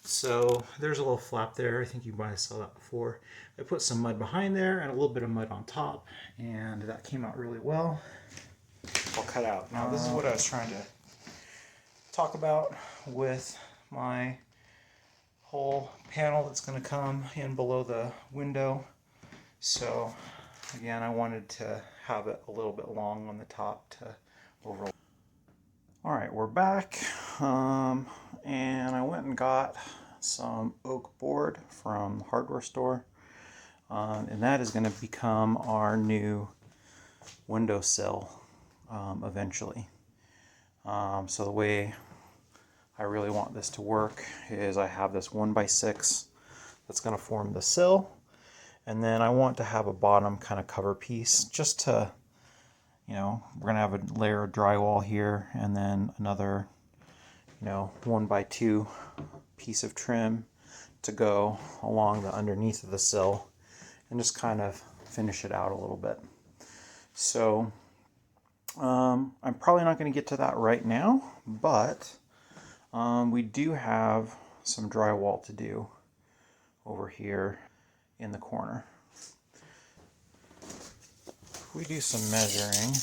So there's a little flap there. I think you might have saw that before. I put some mud behind there and a little bit of mud on top, and that came out really well. I'll cut out. Now this is what I was trying to talk about with my whole panel that's going to come in below the window. So again, I wanted to have it a little bit long on the top to overlap. Alright, we're back, and I went and got some oak board from the hardware store, and that is going to become our new windowsill eventually. So the way I really want this to work is I have this 1x6 that's going to form the sill, and then I want to have a bottom kind of cover piece just to, you know, we're going to have a layer of drywall here and then another, 1x2 piece of trim to go along the underneath of the sill and just kind of finish it out a little bit. So I'm probably not going to get to that right now, but we do have some drywall to do over here in the corner. If we do some measuring,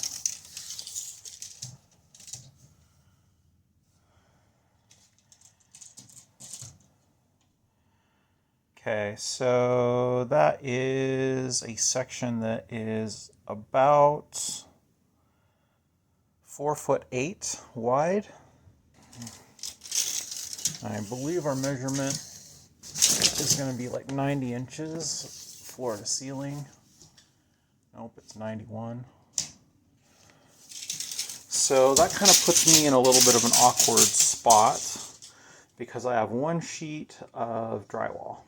okay, so that is a section that is about 4'8" wide. I believe our measurement is going to be like 90 inches floor to ceiling. Nope, it's 91. So that kind of puts me in a little bit of an awkward spot because I have one sheet of drywall.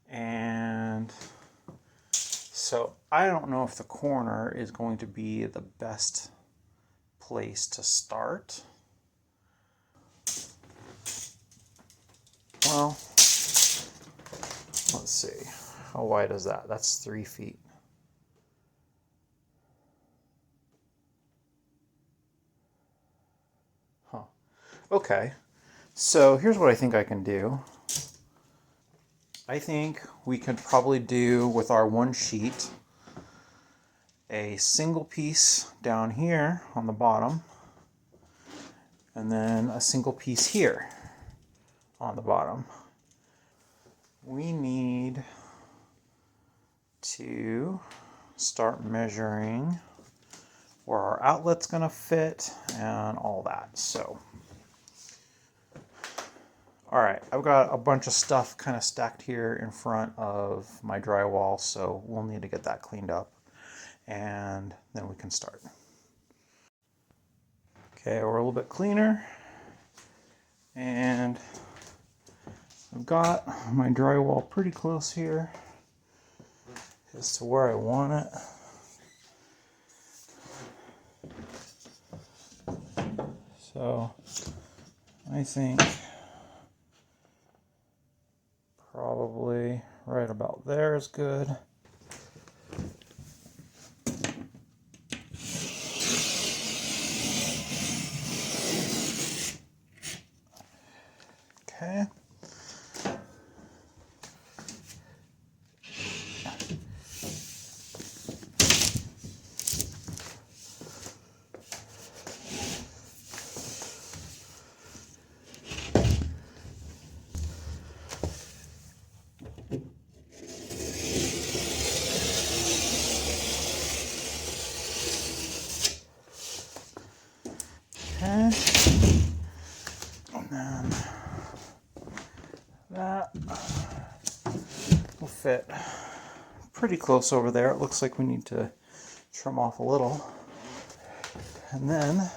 And so I don't know if the corner is going to be the best place to start. Well, let's see. How wide is that? That's 3 feet. Huh. Okay. So here's what I think I can do. I think we could probably do with our one sheet a single piece down here on the bottom and then a single piece here on the bottom. We need to start measuring where our outlet's going to fit and all that. So alright, I've got a bunch of stuff kind of stacked here in front of my drywall, so we'll need to get that cleaned up and then we can start. Okay, we're a little bit cleaner and I've got my drywall pretty close here as to where I want it. So I think probably right about there is good. Okay. Okay, and then that will fit pretty close over there. It looks like we need to trim off a little. And then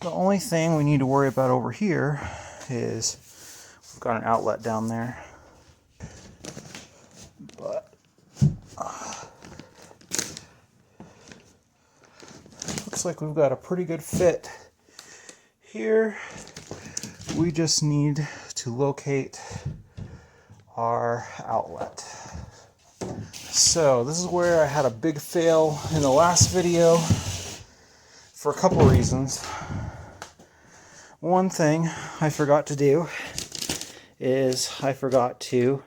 the only thing we need to worry about over here is we've got an outlet down there. But looks like we've got a pretty good fit here. We just need to locate our outlet. So this is where I had a big fail in the last video for a couple reasons. One thing I forgot to do is I forgot to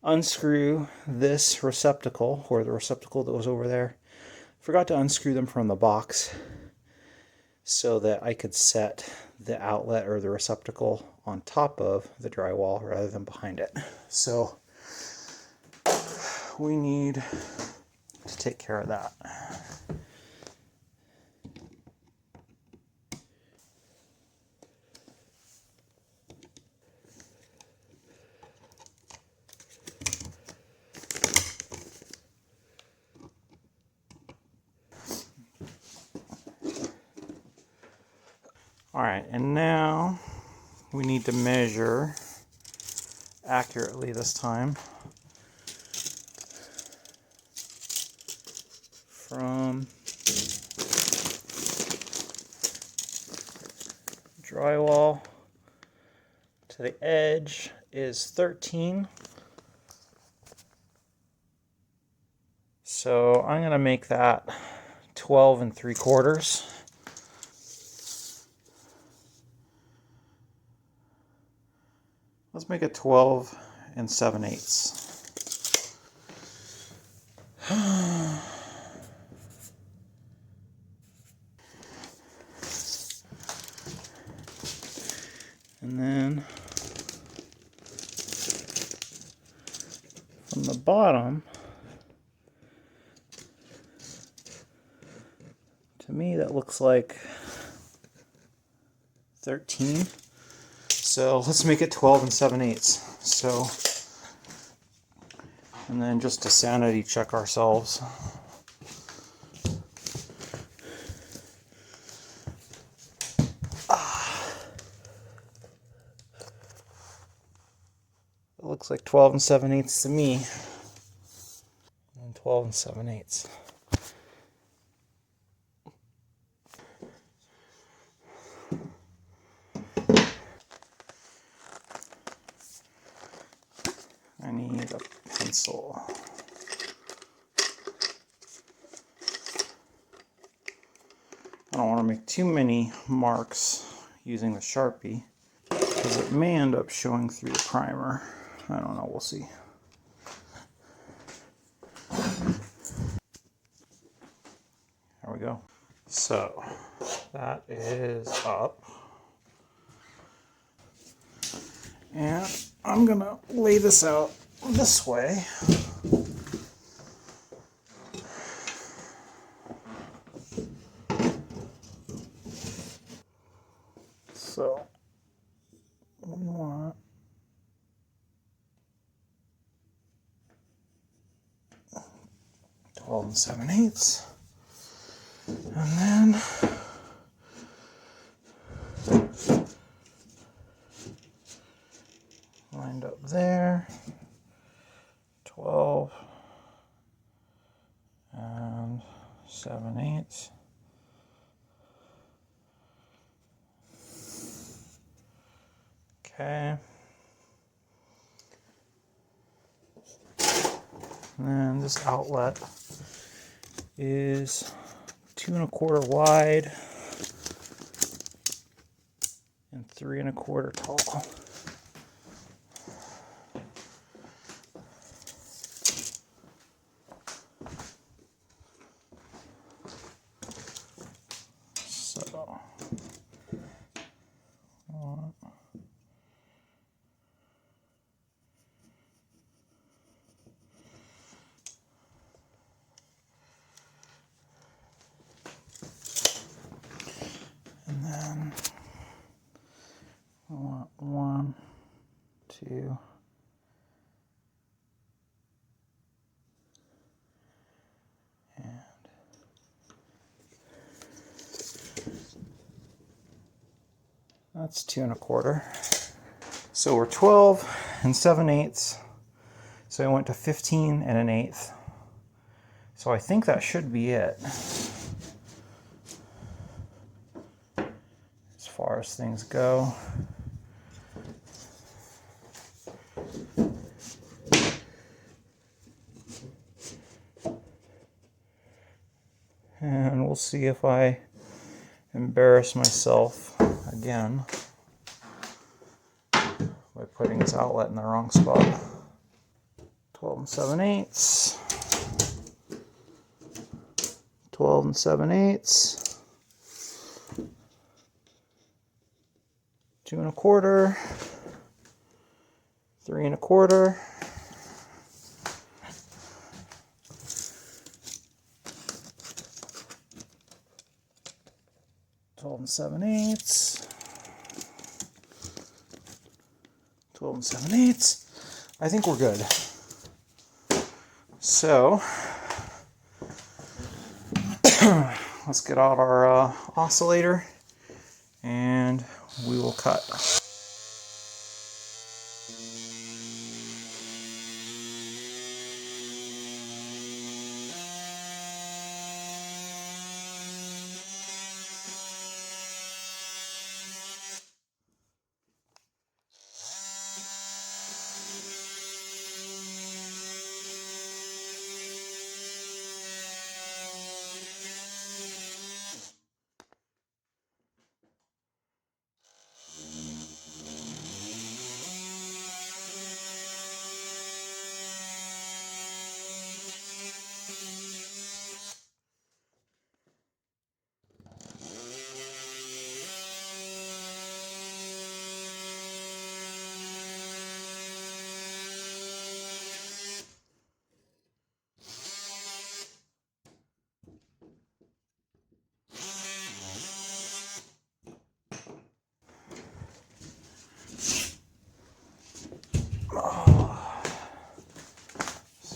unscrew this receptacle, or the receptacle that was over there. Forgot to unscrew them from the box so that I could set the outlet or the receptacle on top of the drywall rather than behind it. So we need to take care of that. All right, and now we need to measure accurately this time from drywall to the edge is 13. So I'm going to make that 12 3/4. Let's make it 12 7/8. And then from the bottom, to me that looks like 13. So let's make it 12 7/8. So, and then just to sanity check ourselves. It looks like 12 7/8 to me. And 12 7/8. I need a pencil. I don't want to make too many marks using the Sharpie because it may end up showing through the primer. I don't know, we'll see. There we go. So that is up. And I'm gonna lay this out this way. So we want 12 7/8. And then lined up there, 12 7/8. Okay. And then this outlet is 2 1/4 wide and 3 1/4 tall. So and then I want 1, 2, and that's 2 1/4. So we're 12 7/8. So I went to 15 1/8. So I think that should be it as far as things go. And we'll see if I embarrass myself. I again by putting this outlet in the wrong spot. 12 7/8. 12 7/8. 2 1/4. 3 1/4. 12 7/8. 12 7/8. I think we're good. So let's get out our oscillator and we will cut.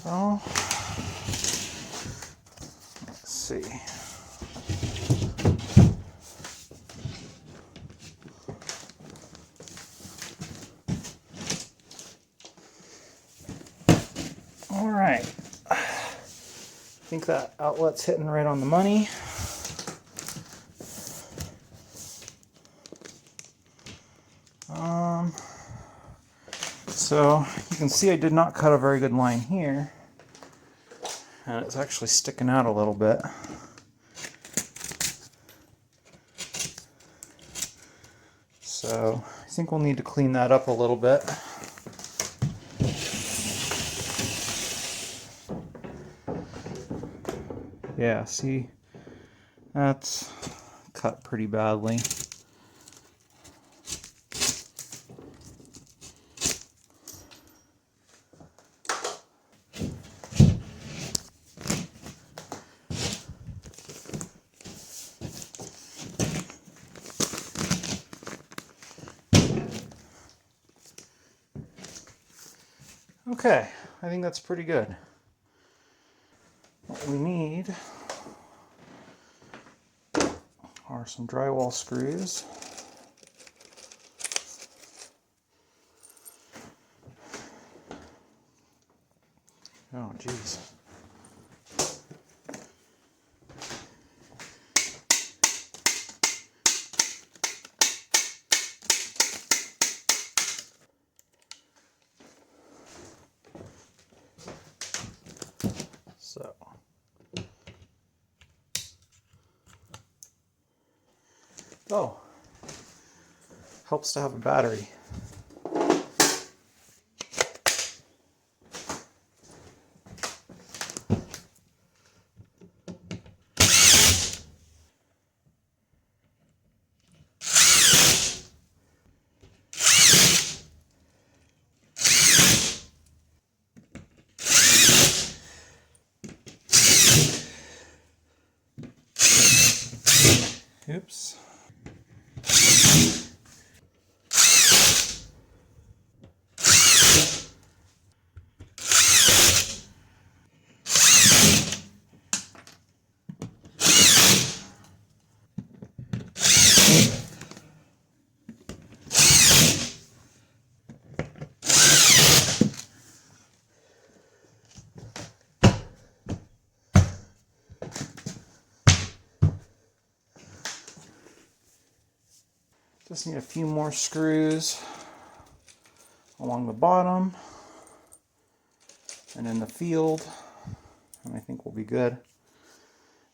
So let's see. All right. I think that outlet's hitting right on the money. So you can see I did not cut a very good line here, and it's actually sticking out a little bit. So I think we'll need to clean that up a little bit. Yeah, see, that's cut pretty badly. Okay, I think that's pretty good. What we need are some drywall screws. Oh, geez. So, oh, helps to have a battery. Oops. Just need a few more screws along the bottom and in the field, and I think we'll be good.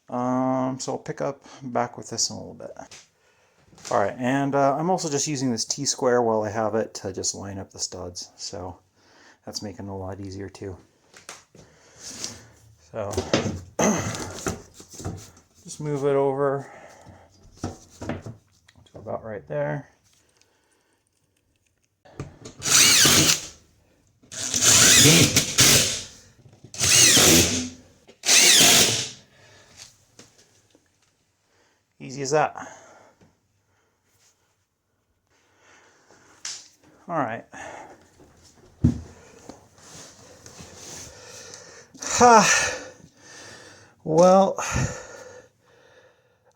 So I'll pick up back with this in a little bit. All right, and I'm also just using this T-square while I have it to just line up the studs. So that's making it a lot easier too. So just move it over to about right there. Easy as that. All right. Well,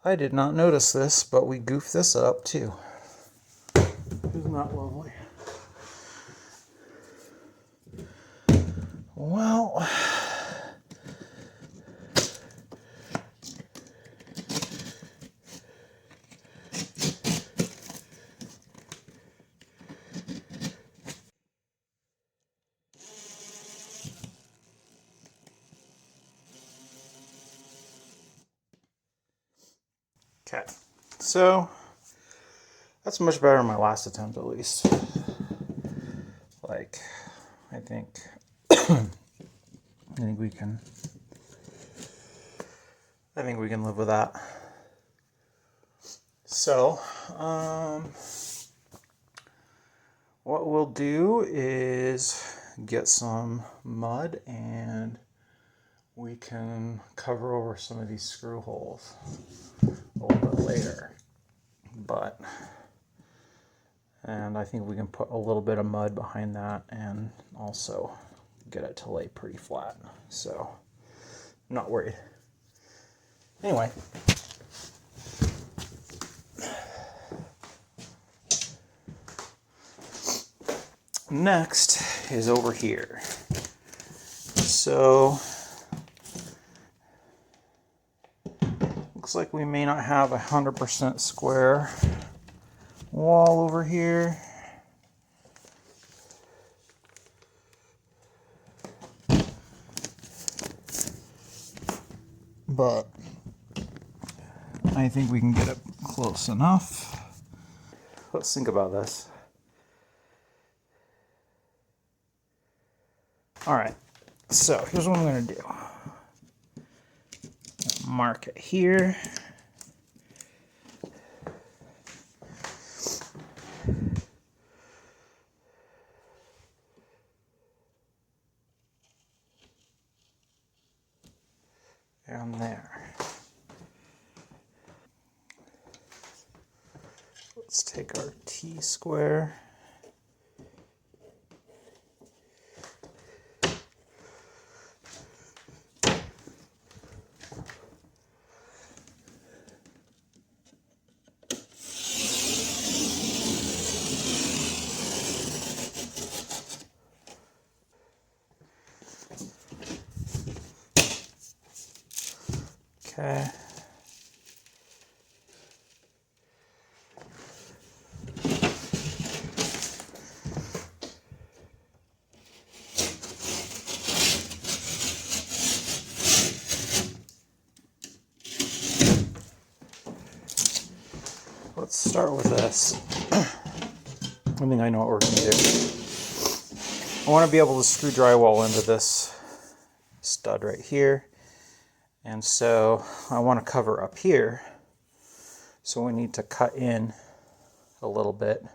I did not notice this, but we goofed this up too. Isn't that lovely? Well, okay. So that's much better than my last attempt, at least. Like, I think we can. I think we can live with that. So, what we'll do is get some mud and we can cover over some of these screw holes a little bit later. And I think we can put a little bit of mud behind that and also get it to lay pretty flat. So, I'm not worried. Anyway. Next is over here. So, looks like we may not have 100% square wall over here. But I think we can get it close enough. Let's think about this. All right, so here's what I'm going to do. Mark it here. And there. Let's take our T-square. Okay. Let's start with this. I think I know what we're going to do. I want to be able to screw drywall into this stud right here. And so I want to cover up here. So we need to cut in a little bit.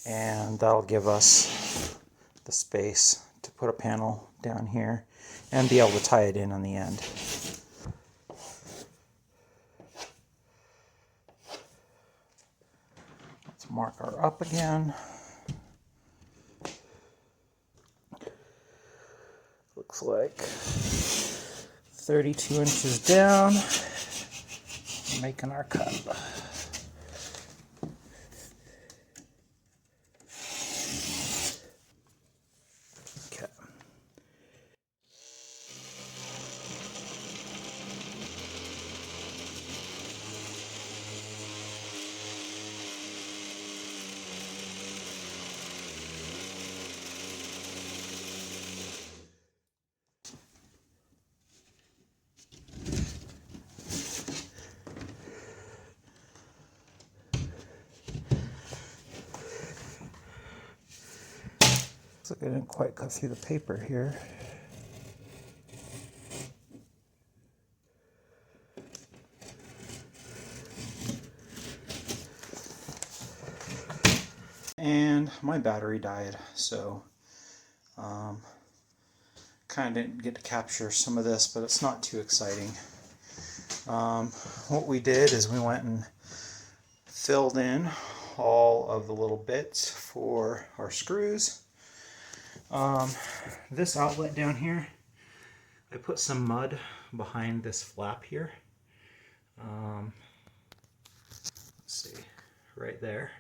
And that'll give us the space to put a panel down here and be able to tie it in on the end. Let's mark our up again. Looks like 32 inches down, making our cut. Okay. Looks like I didn't quite cut through the paper here. And my battery died, so kind of didn't get to capture some of this, but it's not too exciting. What we did is we went and filled in all of the little bits for our screws. This outlet down here, I put some mud behind this flap here. Let's see, right there.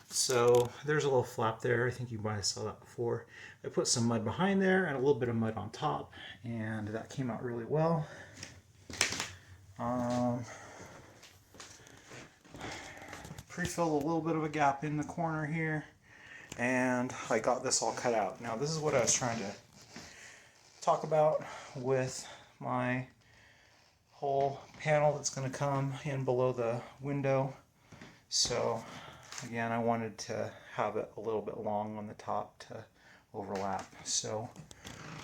So there's a little flap there. I think you might have saw that before. I put some mud behind there and a little bit of mud on top, and that came out really well. Pre-filled a little bit of a gap in the corner here, and I got this all cut out. Now this is what I was trying to talk about with my whole panel that's going to come in below the window. So again, I wanted to have it a little bit long on the top to overlap. So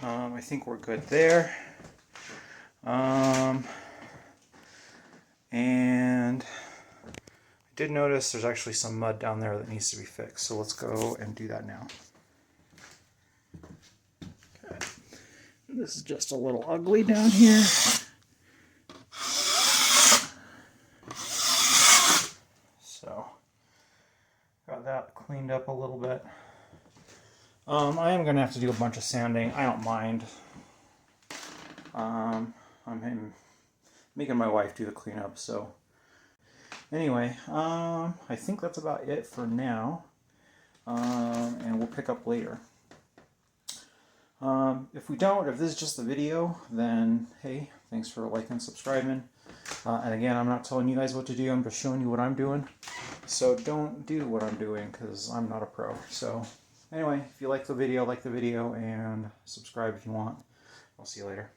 I think we're good there. And I did notice there's actually some mud down there that needs to be fixed. So let's go and do that now. Okay. This is just a little ugly down here. So got that cleaned up a little bit. I am going to have to do a bunch of sanding. I don't mind. I'm making my wife do the cleanup, so anyway, I think that's about it for now, and we'll pick up later. If this is just the video, then hey, thanks for liking and subscribing. And again, I'm not telling you guys what to do, I'm just showing you what I'm doing. So don't do what I'm doing, because I'm not a pro. So anyway, if you like the video, and subscribe if you want. I'll see you later.